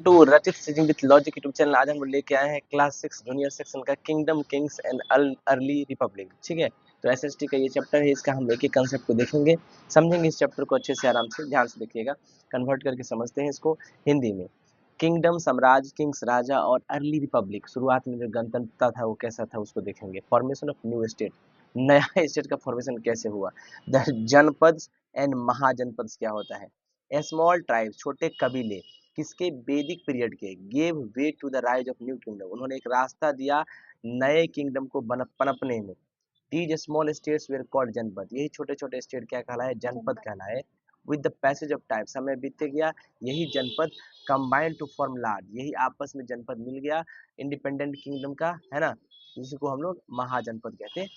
To रचित Singh with logic YouTube channel. आज हम लेके आए हैं क्लास 6 जूनियर सेक्शन का kingdom Kings and early Republic. ठीक है, तो एसएसटी का ये चैप्टर है, इसका हम एक एक कंसेप्ट को देखेंगे, समझेंगे इस चैप्टर को अच्छे से, आराम से ध्यान से देखिएगा, कन्वर्ट करके समझते हैं इसको हिंदी में। किंगडम साम्राज्य, किंग्स राजा और अर्ली रिपब्लिक, शुरुआत में जो गणतंत्रता था वो कैसा था उसको देखेंगे। फॉर्मेशन ऑफ न्यू स्टेट, नया स्टेट का फॉर्मेशन कैसे हुआ। द जनपद एंड महाजनपद क्या होता है। ए स्मॉल ट्राइब, छोटे कबीले, किसके, वैदिक पीरियड के, gave way to the rise of new kingdom, उन्होंने एक रास्ता दिया नए किंगडम को पनपने में। These small states were called janapada, यही छोटे छोटे स्टेट क्या कहलाए, जनपद कहलाए। With the passage of time, समय बीतते गया यही जनपद कंबाइंड टू फॉर्म लार्ज, यही आपस में जनपद मिल गया इंडिपेंडेंट किंगडम का, है ना, जिसको हम लोग महाजनपद कहते हैं।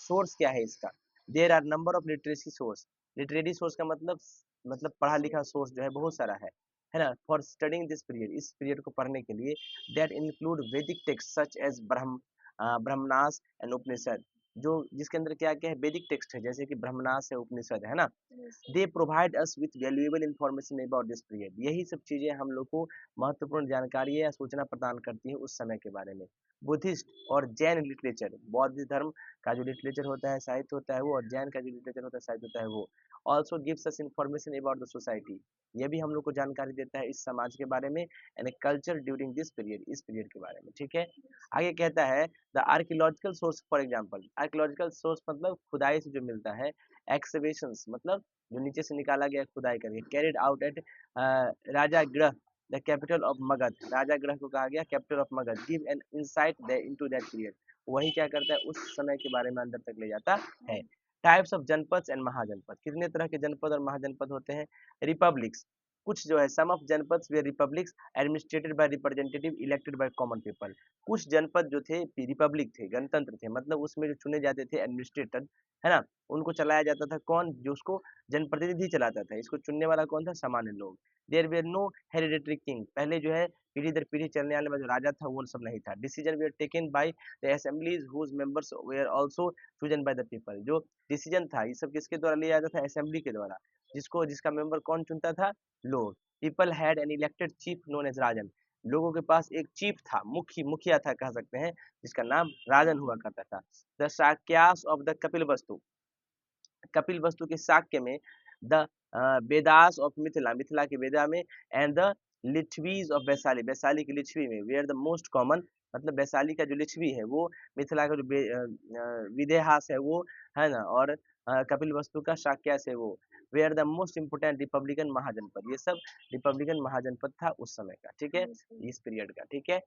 सोर्स क्या है इसका, there are number of literacy source, literary source का मतलब पढ़ा लिखा सोर्स जो है बहुत सारा है ना, फॉर स्टडिंग दिस पीरियड, इस पीरियड को पढ़ने के लिए। दैट इंक्लूड वैदिक टेक्स्ट सच एज ब्रह्मनास एंड उपनिषद, जो जिसके अंदर क्या क्या है, वैदिक टेक्स्ट है, जैसे कि ब्रह्मनास है, उपनिषद है ना। They provide us with valuable information about this period, यही सब चीजें हम लोग को महत्वपूर्ण जानकारी या सूचना प्रदान करती है उस समय के बारे में। बुद्धिस्ट और जैन लिटरेचर, बौद्ध धर्म का जो लिटरेचर होता है, साहित्य होता है वो, और जैन का जो लिटरेचर होता है, साहित्य होता है वो। Also gives us information about the society, ये भी हम लोग को जानकारी देता है इस समाज के बारे में, and culture during this period, इस पीरियड के बारे में। ठीक है, आगे कहता है the archaeological source, for example archaeological source मतलब खुदाई से जो मिलता है, एक्सकवेशंस मतलब जो नीचे से निकाला गया खुदाई करके, कैरिड आउट एट राजा ग्रह द कैपिटल ऑफ मगध, राजा ग्रह को कहा गया capital of Magadh. Give an insight into that period, वही क्या करता है उस समय के बारे में अंदर तक ले जाता है। टाइप्स ऑफ जनपद एंड महाजनपद, कितने तरह के जनपद और महाजनपद होते हैं। रिपब्लिक्स, कुछ जो है, some of janapada were republics administered by representative elected by common people, कुछ जनपद जो थे रिपब्लिक थे, गणतंत्र थे, मतलब उसमें जो चुने जाते थे एडमिनिस्ट्रेटर, है ना, उनको चलाया जाता था कौन, जो उसको जनप्रतिनिधि चलाता था, इसको चुनने वाला कौन था, सामान्य लोग। There were no hereditary king, पहले जो है पीढ़ी दर पीढ़ी चलने वाले जो राजा था वो सब नहीं था। Decision were taken by the assemblies whose members were also chosen by the people, जो डिसीजन था ये सब किसके द्वारा लिया जाता था, असेंबली के द्वारा, जिसका मेंबर कौन चुनता था, लोग। People had an elected chief known as rajan, लोगों के पास एक चीफ था, मुखिया था कह सकते हैं, जिसका नाम राजन हुआ करता था। द शाक्यास ऑफ द कपिल वस्तु, कपिल वस्तु के शाक्य में, द वेदास ऑफ मिथिला, मिथिला के वेदा में, and the Licchavis of Vaishali, Vaishali की लिच्छवी में, वेयर द मोस्ट कॉमन, मतलब वैशाली का जो लिच्छवी है वो, मिथिला का जो विदेहास है वो, है ना, और कपिल वस्तु का शाक्यास है वो, where the most important republican mahajanapada, ये सब रिपब्लिकन महाजनपद था उस समय का। ठीक है, इस पीरियड का। ठीक है,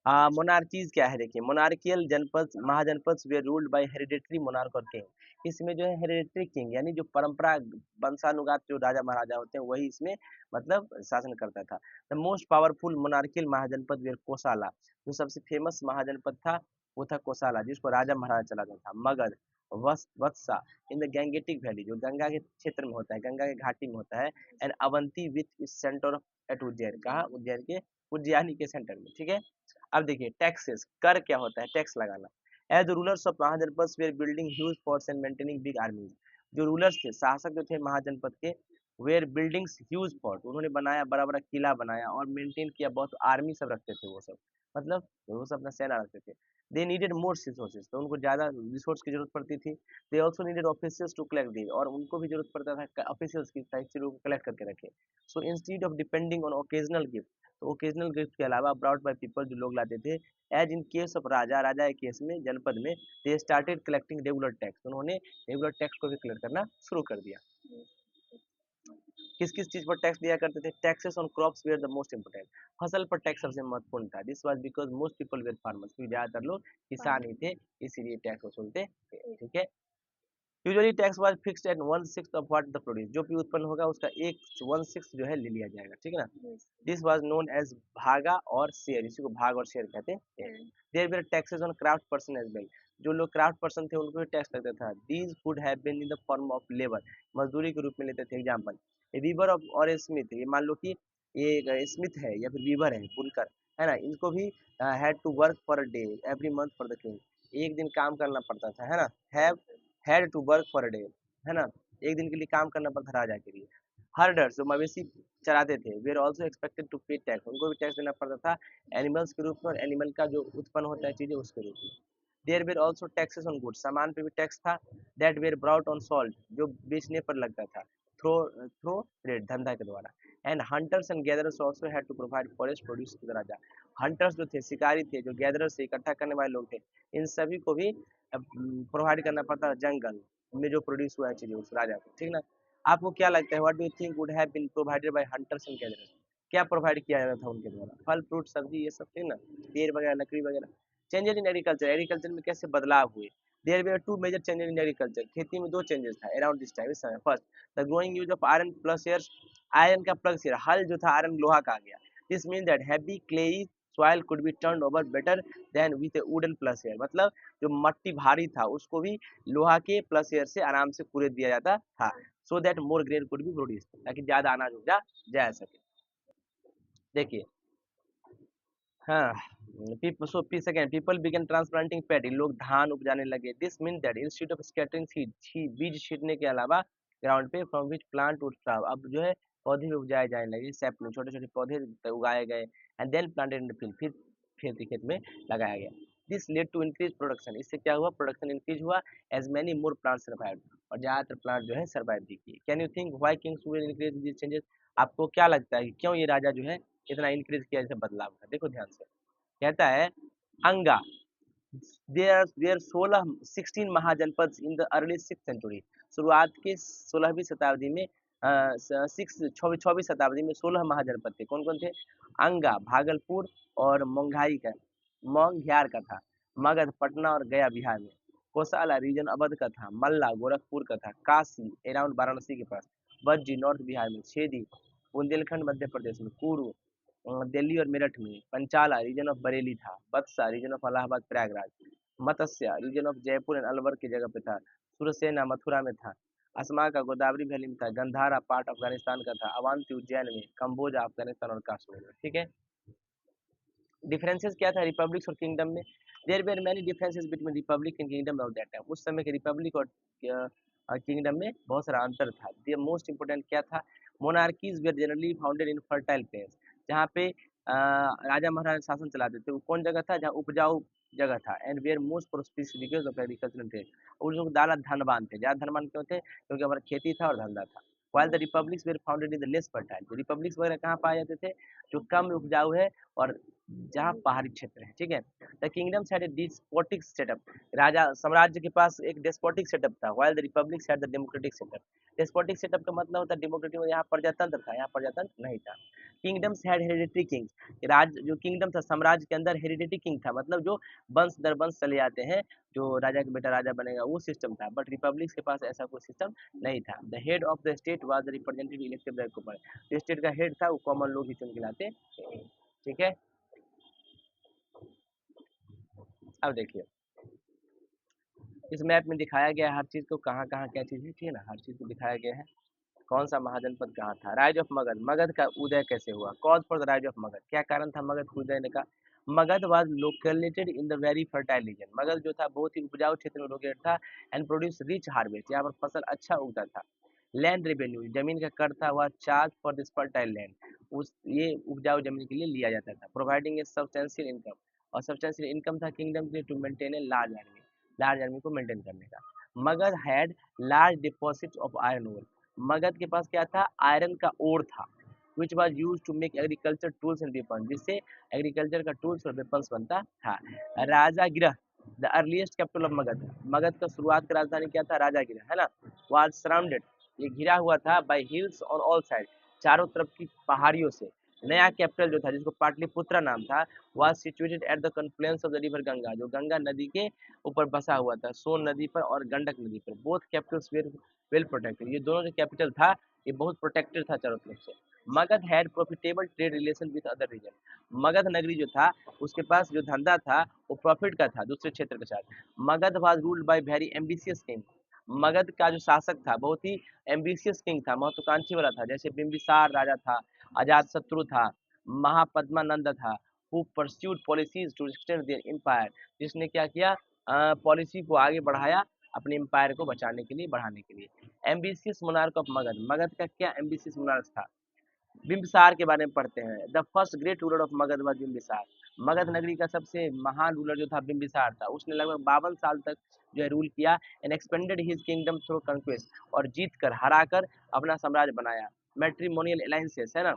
मोनार्चीज क्या है, देखिए, मोनार्कियल जनपद महाजनपद वे रूल्ड बाय हेरिडेटरी मोनार्क और किंग, इसमें जो है हेरिडेटरी किंग यानी जो परंपरा वंशानुगत जो राजा महाराजा होते हैं वही इसमें मतलब शासन करता था। द मोस्ट पावरफुल मोनार्कियल महाजनपद वे कोसाला, जो सबसे फेमस महाजनपद था वो था कोसाला, जिसको राजा महाराजा चलाता था। Magadha, Vatsa in the Gangetic valley, जो गंगा के क्षेत्र में होता है, गंगा के घाटी में होता है। एंड अवंती विथ इस सेंटर ऑफ एट उज्जैन, कहा, उज्जैन के उज्जैयानी के सेंटर में। ठीक है, अब देखिए टैक्सेस, कर क्या होता है, टैक्स लगाना। As the rulers of mahajanapada were building huge force and maintaining big armies, जो रूलर्स थे, शासक जो थे महाजनपद के, वेर बिल्डिंग्स ह्यूज फोर्ट, उन्होंने बनाया, बड़ा बड़ा किला बनाया और मेंटेन किया, बहुत आर्मी सब रखते थे वो सब, मतलब वो सब अपना सेना रखते थे। दे नीडेड मोर रिसोर्सेज, तो उनको ज्यादा रिसोर्स की जरूरत पड़ती थी। They also needed officials to collect the, और उनको भी जरूरत पड़ता था ऑफिशियल्स की, ताकि चीजों को कलेक्ट करके रखे। So instead of depending on occasional gift, तो ओकेजनल गिफ्ट के अलावा ब्रॉड बाय पीपल, जो लोग लाते थे। As in case of raja, राजा के केस में, जनपद में, they started collecting regular tax, उन्होंने रेगुलर टैक्स को भी कलेक्ट करना शुरू कर दिया। किस किस चीज पर टैक्स दिया करते थे, taxes on crops were the most important, फसल पर टैक्स सबसे महत्वपूर्ण था। This was because most people were farmers, क्योंकि ज्यादातर लोग किसान ही थे, इसीलिए टैक्स वसूलते थे। ठीक है, usually tax was fixed at 1/6 of what the produce, जो भी उत्पन्न होगा उसका 1/6 जो है ले लिया जाएगा। ठीक है ना, दिस वाज नोन एज भागा और शेयर, इसी को भाग और शेयर कहते हैं। There were taxes on craft person as well, जो लोग क्राफ्ट पर्सन थे उनको भी टैक्स लगता था। These would have been in the form of labour, मजदूरी के रूप में लेते थे। एग्जांपल, ए वीवर ऑफ और ए स्मिथ, ये मान लो कि ये एक स्मिथ है या फिर वीवर है, बुनकर, है ना, इनको भी had to work for a day every month for the king, एक दिन काम करना पड़ता था, है ना, have had to work for a day, है ना, एक दिन के लिए काम करना पड़ता राजा के लिए। हर्डर्स जो मवेशी चराते थे वेर ऑल्सो एक्सपेक्टेड टू पे टैक्स, उनको भी टैक्स देना पड़ता था एनिमल्स के रूप में, और एनिमल का जो उत्पन्न होता है चीजें उसके रूप में। There were also taxes on goods, सामान पे भी टैक्स था। That were brought on salt, जो बेचने पर लगता था थ्रो थ्रो ट्रेड, धंधा के द्वारा। And hunters and gatherers also had to provide forest produce to the raja, hunters जो थे शिकारी थे, जो गैदरर्स से इकट्ठा करने वाले लोग थे, इन सभी को भी प्रोवाइड करना पड़ता जंगल में जो प्रोड्यूस हुआ है चीजें उस राजा को, ठीक ना। आपको क्या लगता है, what do you think would have been provided by hunters and gatherers, क्या प्रोवाइड किया जाता था उनके द्वारा, फल फ्रूट सब्जी ये सब, ठीक ना, पेड़ वगैरह लकड़ी वगैरह। चेंजेस इन एग्रीकल्चर, एग्रीकल्चर में कैसे बदलाव हुए। There were two major changes in agriculture, खेती में दो चेंजेस था अराउंड दिस टाइम, इस समय। First, the growing use of iron ploughshares, iron का प्लस एयर, हल जो था आयरन लोहा का आ गया। This mean that heavy clayey soil could be turn over better than with wooden ploughshare, मतलब जो मट्टी भारी था उसको भी लोहा के प्लस एयर से आराम से कुरेद दिया जाता था, so that more grain could be produce, ताकि ज्यादा अनाज उपजा जा सके। देखिए, हाँ, second people began transplanting paddy, लोग धान उपजाने लगे। This mean that instead of scattering seed, बीज छीटने के अलावा ग्राउंड पे from which plant would sprout, अब जो है पौधे भी उपजाए जाने लगे, सैपलिंग छोटे छोटे पौधे उगाए गए, and then planted in the field, फिर खेत में लगाया गया। This led to increase production, इससे क्या हुआ, प्रोडक्शन इंक्रीज हुआ, as many more plant survive, और ज्यादातर प्लांट जो है सर्वाइव भी किए। Can you think why kings will increase this changes, आपको क्या लगता है कि क्यों ये राजा जो है इतना इंक्रीज किया जैसे बदलाव का, देखो ध्यान से। कहता है Anga, there 16 mahajanapada in the early 6th century, शुरुआत के 16वीं शताब्दी में, छब्बीस शताब्दी में 16 महाजनपद थे। कौन कौन थे, अंगा भागलपुर और मोंघाई का, मोंघियार का था, मगध पटना और गया बिहार में, कोसाला रीजन अवध का था, मल्ला गोरखपुर का था, काशी अराउंड वाराणसी के पास, बज्जी नॉर्थ बिहार में, छेदी बुंदेलखंड मध्य प्रदेश में, कुरु दिल्ली और मेरठ में, पंचाला रीजन ऑफ बरेली था, Vatsa region of Allahabad Prayagraj, Matsya region of Jaipur and Alwar की जगह पे था, सुरसेना मथुरा में था, असमा का गोदावरी वैली में था, गंधारा पार्ट अफगानिस्तान का था, अवंती उज्जैन में, कंबोजा अफगानिस्तान और कश्मीर में, ठीक है। डिफरेंसेस क्या था रिपब्लिक्स और किंगडम में, there were many differences between republic and kingdom of that time, उस समय के रिपब्लिक और किंगडम में बहुत सारा अंतर था। द मोस्ट इंपोर्टेंट क्या था, monarchies were generally founded in fertile place, जहाँ पे राजा महाराजा शासन चलाते थे वो कौन जगह था, जहाँ उपजाऊ जगह था, and where most prosperous because of agricultural trade, और जो ज्यादा धनवान थे, ज्यादा धनवान क्यों थे, क्योंकि हमारा खेती था और धंधा था। while the republics were founded in the less fertile, तो रिपब्लिक्स वगैरह कहाँ पाए जाते थे, जो कम उपजाऊ है और जहाँ पहाड़ी क्षेत्र है, ठीक है। The kingdoms had a despotic setup, राजा साम्राज्य के पास एक डेस्पोटिक सेटअप था, while the republics had the democratic setup, despotic setup का मतलब होता है डेमोक्रेटिक, यहाँ प्रजातंत्र था, यहाँ प्रजातंत्र नहीं था। किंगडम्स हैड हेरिडिटरी किंग्स, राज जो किंगडम था साम्राज्य के अंदर हेरिडिटरी किंग था, मतलब जो वंश दर वंश चले जाते हैं, जो राजा का बेटा राजा बनेगा वो सिस्टम था, बट रिपब्लिक्स के पास ऐसा कोई सिस्टम नहीं था। The head of the state was the representative elected by common, जो स्टेट का हेड था वो कॉमन लोग ही चुन के लाते, ठीक है। अब देखिए इस मैप में दिखाया गया है हर चीज को, कहाँ कहाँ क्या चीज है, ठीक है ना, हर चीज को दिखाया गया है। कौन सा महाजनपद कहाँ था, राइज ऑफ मगध, मगध का उदय कैसे हुआ, cause for the rise of Magadh, क्या कारण था मगध के उदय का। Magadh was located in the very fertile reason, Magadh जो था बहुत ही उपजाऊ क्षेत्र में लोकेटेड था, एंड प्रोड्यूस रिच हार्वेस्ट, यहाँ पर फसल अच्छा उगता था। लैंड रेवेन्यू, जमीन का कर था, वह charge for this fertile land, उस ये उपजाऊ जमीन के लिए लिया जाता था। प्रोवाइडिंग ए सब्सटेंशियल इनकम, और सब्सटेंशियल इनकम था किंगडम के लिए to maintain a large army को मेंटेन करने का। Magadha had large deposit of iron ore, Magadha के पास क्या था, आयरन का ओर था, which was use to make agriculture tools and weapon, जिससे एग्रीकल्चर का टूल्स और वेपन्स बनता था। Rajagriha, the earliest capital of Magadha, Magadha का शुरुआत का राजधानी क्या था, राजागिरह, है ना। वाज सराउंडेड, ये घिरा हुआ था, by hills on all side, चारों तरफ की पहाड़ियों से। नया कैपिटल जो था जिसको पाटलिपुत्रा नाम था, was situated at the confluence of the river Ganga, जो गंगा नदी के ऊपर बसा हुआ था, सोन नदी पर और गंडक नदी पर। Both Capitals were well protected, ये दोनों जो कैपिटल था ये बहुत प्रोटेक्टेड था चारों तरफ से। Magadha had profitable trade relation with other region, Magadha नगरी जो था उसके पास जो धंधा था वो प्रॉफिट का था दूसरे क्षेत्र के साथ। Magadh was ruled by very ambitious king, Magadh का जो शासक था बहुत ही एम्बिशियस किंग था, महत्वाकांक्षी वाला था, जैसे बिंबिसार राजा था, अजात शत्रु था, महापद्मानंद था, who pursued policies to extend their empire, जिसने क्या किया, पॉलिसी को आगे बढ़ाया अपने एम्पायर को बचाने के लिए, बढ़ाने के लिए। Ambitious monarch of Magadha, Magadha का क्या एम्बिशियस मोनार्क था? बिम्बिसार के बारे में पढ़ते हैं। The first great ruler of Magadh was Bimbisara. Magadh नगरी का सबसे महान रूलर जो था बिम्बिसार था। उसने लगभग 52 साल तक जो है रूल किया and expanded his kingdom through conquest, और जीत कर, हरा कर अपना साम्राज्य बनाया। मैट्रिमोनियल अलायंसेस है ना,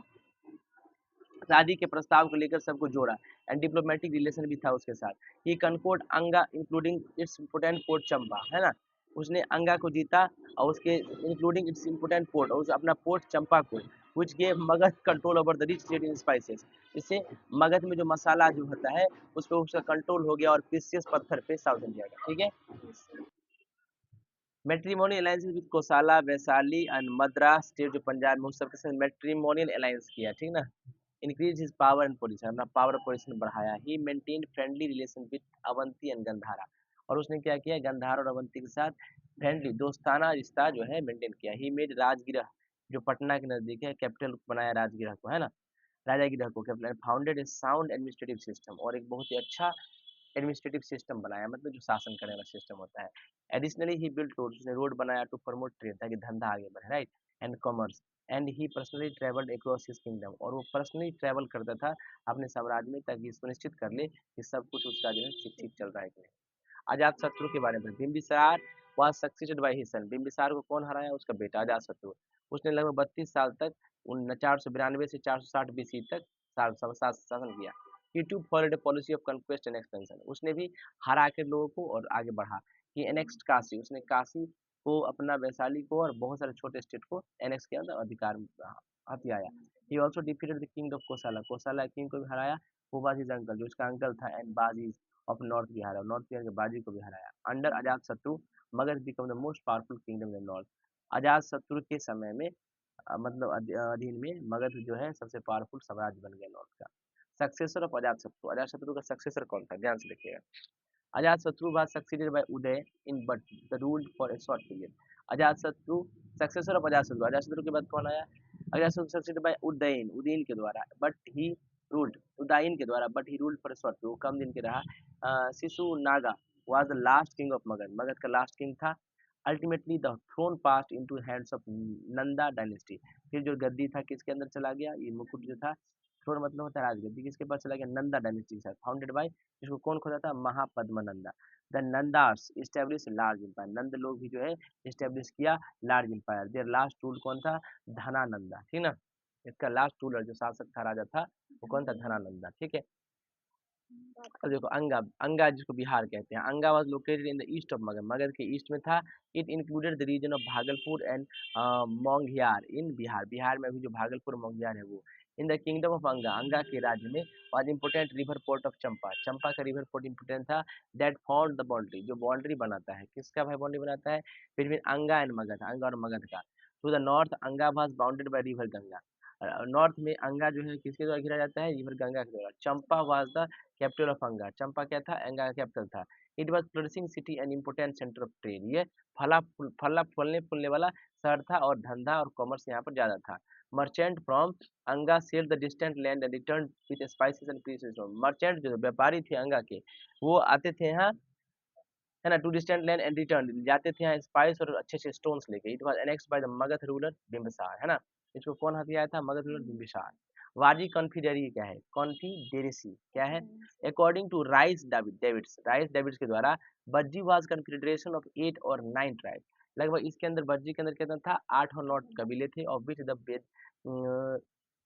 शादी के प्रस्ताव को लेकर सबको जोड़ा एंड डिप्लोमेटिक रिलेशन भी था उसके साथ। ही कनकोर्ड अंगा इंक्लूडिंग इट्स इम्पोर्टेंट पोर्ट चंपा, है ना, उसने अंगा को जीता और उसके इंक्लूडिंग इट्स इम्पोर्टेंट पोर्ट, और अपना पोर्ट चंपा को, which gave Magadh control over the rich trade in spices. इससे मगध में जो मसाला जो होता है उस पर उसका कंट्रोल हो गया और प्रीशियस पत्थर पे साउथ इंडिया का, ठीक है। Matrimonial alliance with कोसाला, Vaishali and Madras state जो पंजाब में, उस सबके साथ मैट्रिमोनियल अलायंस किया, ठीक ना। Increase his power and position, अपना पावर और पोजीशन बढ़ाया। He maintained friendly relation with Avanti and Gandhara, और उसने क्या किया, गंधार और अवंती के साथ फ्रेंडली दोस्ताना रिश्ता जो है मेंटेन किया। ही मेड राजगृह जो पटना के नजदीक है कैपिटल बनाया राजगृह को, है ना, राजागृह को कैपिटल। फाउंडेड ए साउंड एडमिनिस्ट्रेटिव सिस्टम, और एक बहुत ही अच्छा एडमिनिस्ट्रेटिव सिस्टम बनाया, मतलब जो शासन करने वाला सिस्टम होता है। एडिशनली ही बिल्ट रोड, उसने रोड बनाया टू प्रमोट ट्रेड, ताकि धंधा आगे बढ़े, right, and commerce. And he personally travelled across his kingdom, और वो पर्सनली ट्रेवल करता था अपने साम्राज्य में, ताकि सुनिश्चित कर ले कि सब कुछ उसका जो है ठीक ठीक चल रहा है कि नहीं। अजात शत्रु के बारे में, Bimbisara was succeeded by his son, Bimbisara को कौन हराया, उसका बेटा अजात शत्रु। उसने लगभग 32 साल तक 492 से 460 बीसी तक शासन किया। He too followed policy of conquest and expansion, उसने भी हरा के लोगों को और आगे बढ़ा। कि एनेक्स्ट काशी, उसने काशी को, अपना वैशाली को और बहुत सारे छोटे स्टेट को एनेक्स किया, मतलब अधिकार हथियाया। He also defeated the king of Kosala, Kosala king को भी हराया। वो वाज हिज अंकल, जो उसका अंकल था, एंड बाजी ऑफ नॉर्थ बिहार, और नॉर्थ बिहार के बाजी को भी हराया। Under Ajatashatru Magadha become the most powerful kingdom in north, Ajatashatru के समय में मतलब अधीन में मगध जो है सबसे पावरफुल साम्राज्य बन गया नॉर्थ का। सक्सेसर ऑफ अजातशत्रु, अजातशत्रु का सक्सेसर कौन था, ध्यान से देखिएगा। Ajatashatru was succeeded by Uday in but the ruled for a short period। Ajatashatru successor of Ajatashatru, Ajatashatru के बाद कौन आया, अजातशत्रु सक्सेडेड बाय उदयन, उदयन के द्वारा, बट ही रूल्ड, उदयन के द्वारा, but he ruled for short, वो कम दिन के रहा। Shishunaga was the last king of Magadha, Magadha का लास्ट किंग था। Ultimately the throne passed into hands of Nanda dynasty, फिर जो गद्दी था किसके अंदर चला गया, ये मुकुट जो था, थ्रोन मतलब होता है राजगद्दी, किसके पास चला गया, नंदा डायनेस्टी के साथ। फाउंडेड बाय, इसको कौन खोला था, Mahapadmananda. The Nandas establish large empire, Nanda लोग भी जो है इस्टेब्लिश किया large empire. Their last rule कौन था, धनानंदा, ठीक ना। इसका लास्ट रूलर जो शासक था, राजा था, वो कौन था, धनानंदा, ठीक है। अब देखो अंगा, अंगा जिसको बिहार कहते हैं, Anga was located in the east of Magadha, Magadha के ईस्ट में था। It included the region of Bhagalpur and Monghyr in Bihar, Bihar में भी जो भागलपुर मोंगियार है वो। इन द किंगडम ऑफ अंगा, अंगा के राज्य में was important river port of Champa, Champa का रिवर पोर्ट इंपोर्टेंट था। दैट फाउंड द बाउंड्री, जो बाउंड्री बनाता है, किसका भाई बाउंड्री बनाता है, बिटवीन अंगा एंड मगध, अंगा और मगध का। टू द नॉर्थ अंगा was bounded by river Ganga, north में अंगा जो है किसके द्वारा घिरा जाता है, रिवर गंगा के द्वारा। चंपा वाज द कैपिटल ऑफ अंगा, चंपा क्या था, अंगा का कैपिटल था। It was flourishing city and important centre of trade, ये फला फलने फूलने वाला शहर था, और धंधा और कॉमर्स यहाँ पर ज्यादा था। Merchant from Anga sail the distant land and return with spices and precious stone, merchant जो व्यापारी थे अंगा के, वो आते थे यहाँ, है ना, to distant land and return, जाते थे यहाँ स्पाइस और अच्छे अच्छे स्टोन्स लेके। It was annexed by the Magadha ruler Bimbisara, है ना, इसको कौन हथियाया था, मगध रूलर बिंबिसार। वाजी कॉन्फिडेरी क्या है, कॉन्फिडेरेसी क्या है, according to Rhys Davids, Rhys Davids के द्वारा, बज्जी वाज कॉन्फिडेरेशन ऑफ 8 और 9 ट्राइब, लगभग इसके अंदर बज्जी के अंदर कितना था, 8 और 9 कबीले थे, of which the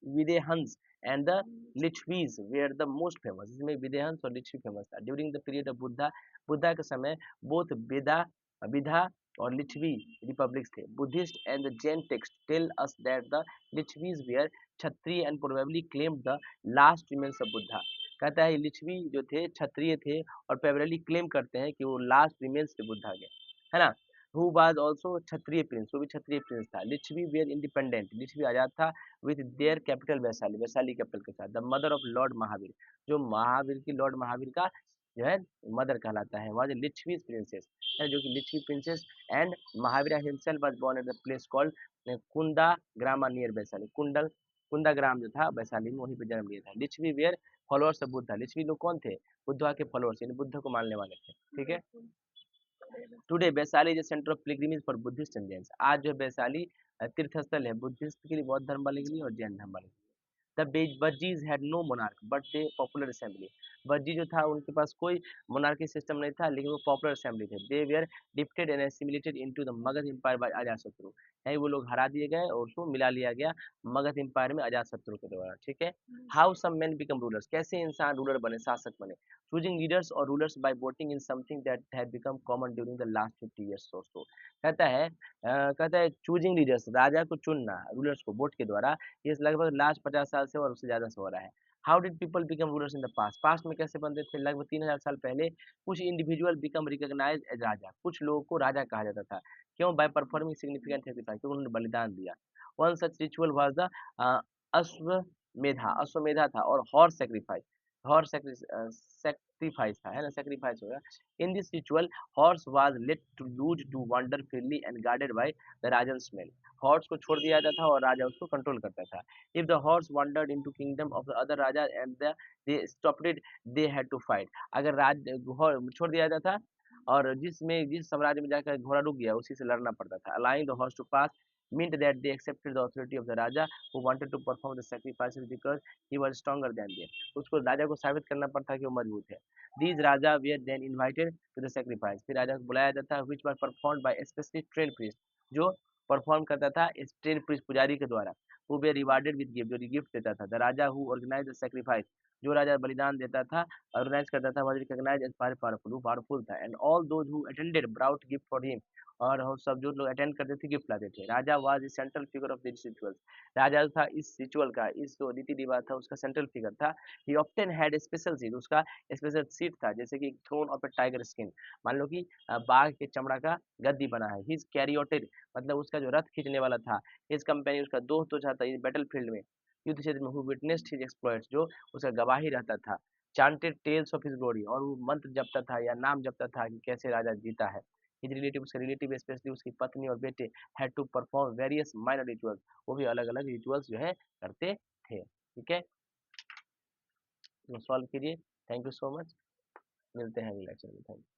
Videhans and the Licchavis were the most famous, इसमें विदेहंस और लिच्छवी फेमस था। During the period of Buddha, Buddha के समय बोथ विधा और लिच्छवी रिपब्लिक्स थे। Buddhist and the Jain text tell us that the Licchavis were Kshatriya and probably claimed the last remains of Buddha, कहता है लिच्छवी जो थे क्षत्रिय थे, और प्रोबेबली क्लेम करते हैं कि वो लास्ट रिमेन्स थे बुद्धा के, है ना। Who was also Kshatriya Prince, वो भी क्षत्रिय प्रिंस था। लिच्छवी वेयर इंडिपेंडेंट, लिच्छवी आजाद था, with their capital Vaishali, Vaishali capital के साथ। The mother of Lord Mahavir, जो महावीर की, लॉर्ड महावीर का जो है मदर कहलाता है, वहाँ लिच्छवी प्रिंसेस है, जो कि Licchavi princess. And Mahavira himself was born at the place called Kunda grama near Vaishali, Kunda gram जो था वैशाली में, वहीं पे जन्म लिया था। Licchavi were followers of Buddha, Licchavi लोग कौन थे, बुद्धा के फॉलोअर्स, यानी बुद्ध को मानने वाले थे, ठीक है। Today Vaishali is centre of pilgrimage for Buddhist and Jains. आज जो वैशाली तीर्थ स्थल है बुद्धिस्ट के लिए, बौद्ध धर्म वाले के लिए और जैन धर्म वाले के लिए। The Vajjis had no monarch but they popular assembly। Vajji जो था उनके पास कोई मोनार्की सिस्टम नहीं था, लेकिन वो पॉपुलर असेंबली थे। They were defeated and assimilated into the Magadha empire by Ajatashatru. है वो लोग हरा दिए गए और उसको मिला लिया गया मगध एम्पायर में अजातशत्रु के द्वारा। ठीक है। How some men become rulers, कैसे इंसान रूलर बने, शासक बने। चूजिंग लीडर्स और rulers by voting in something that have become common during the last 50 years और सो। कहता है चूजिंग लीडर्स, राजा को चुनना, रूलर्स को वोट के द्वारा, ये लगभग लास्ट 50 साल से और उससे ज़्यादा से हो रहा है। How did people become rulers in the past, past में कैसे बनते थे। लगभग 3000 साल पहले कुछ इंडिविजुअल बिकम रिकॉग्नाइज्ड एज राजा, कुछ लोगों को राजा कहा जाता था। क्यों? बाय परफॉर्मिंग सिग्निफिकेंट सेक्रीफाइस, क्योंकि उन्होंने बलिदान दिया। One such ritual was the Ashvamedha, Ashvamedha था, और हॉर्स सेक्रीफाइस, हॉर्स सेक्रीफाइस था, है ना, सेक्रीफाइस होगा। In this ritual horse was let to loose to wander freely and guarded by the raja's स्मेल। हॉर्स को छोड़ दिया जाता था और राजा उसको कंट्रोल करता था। If the horse wandered into kingdom of the other raja and they stopped it, they had to fight। अगर छोड़ दिया जाता था और जिस साम्राज्य में जाकर घोड़ा रुक गया उसी से लड़ना पड़ता था। allowing the horse to pass meant that they accepted the authority of the raja who wanted to perform the sacrifices because he was stronger than them। उसको राजा को साबित करना पड़ता कि वो मजबूत है। these raja were then invited to the sacrifice। फिर राजा को बुलाया जाता which was performed by especially trained priest, जो परफॉर्म करता था ट्रेन प्रीस्ट पुजारी के द्वारा। Who were rewarded with gift, जो गिफ्ट देता था। The raja who organise the sacrifice, जो राजा बलिदान देता था, ऑर्गेनाइज करता था, वाज रिकॉग्नाइज्ड एज पावरफुल, वो पावरफुल था। And all those who attended brought gift for him, और वो सब जो लोग अटेंड करते थे गिफ्ट लाते थे। Raja was the central figure of this rituals, राजा जो था इस रिचुअल का, इस जो रीति रिवाज था उसका सेंट्रल फिगर था। He often had a special seat, उसका स्पेशल सीट था, जैसे कि throne of a tiger skin, मान लो कि बाघ के चमड़ा का गद्दी बना है। हिज कैरियोटेड, मतलब उसका जो रथ खींचने वाला था। हिज कंपेनी, उसका दोस्त जो था इस बैटल फील्ड में, युद्ध क्षेत्र में, हु विटनेस्ड हिज एक्सप्लॉइट्स, जो उसका गवाही रहता था। Chanted tales of his glory, और वो मंत्र जपता था या नाम जपता था कि कैसे राजा जीता है। हिज रिलेटिव, उसके रिलेटिव स्पेशली उसकी पत्नी और बेटे, had to perform various minor rituals, वो भी अलग अलग रिचुअल्स जो है करते थे। ठीक है, तो सॉल्व कीजिए। थैंक यू सो मच, मिलते हैं अगले लेक्चर में। Thank you.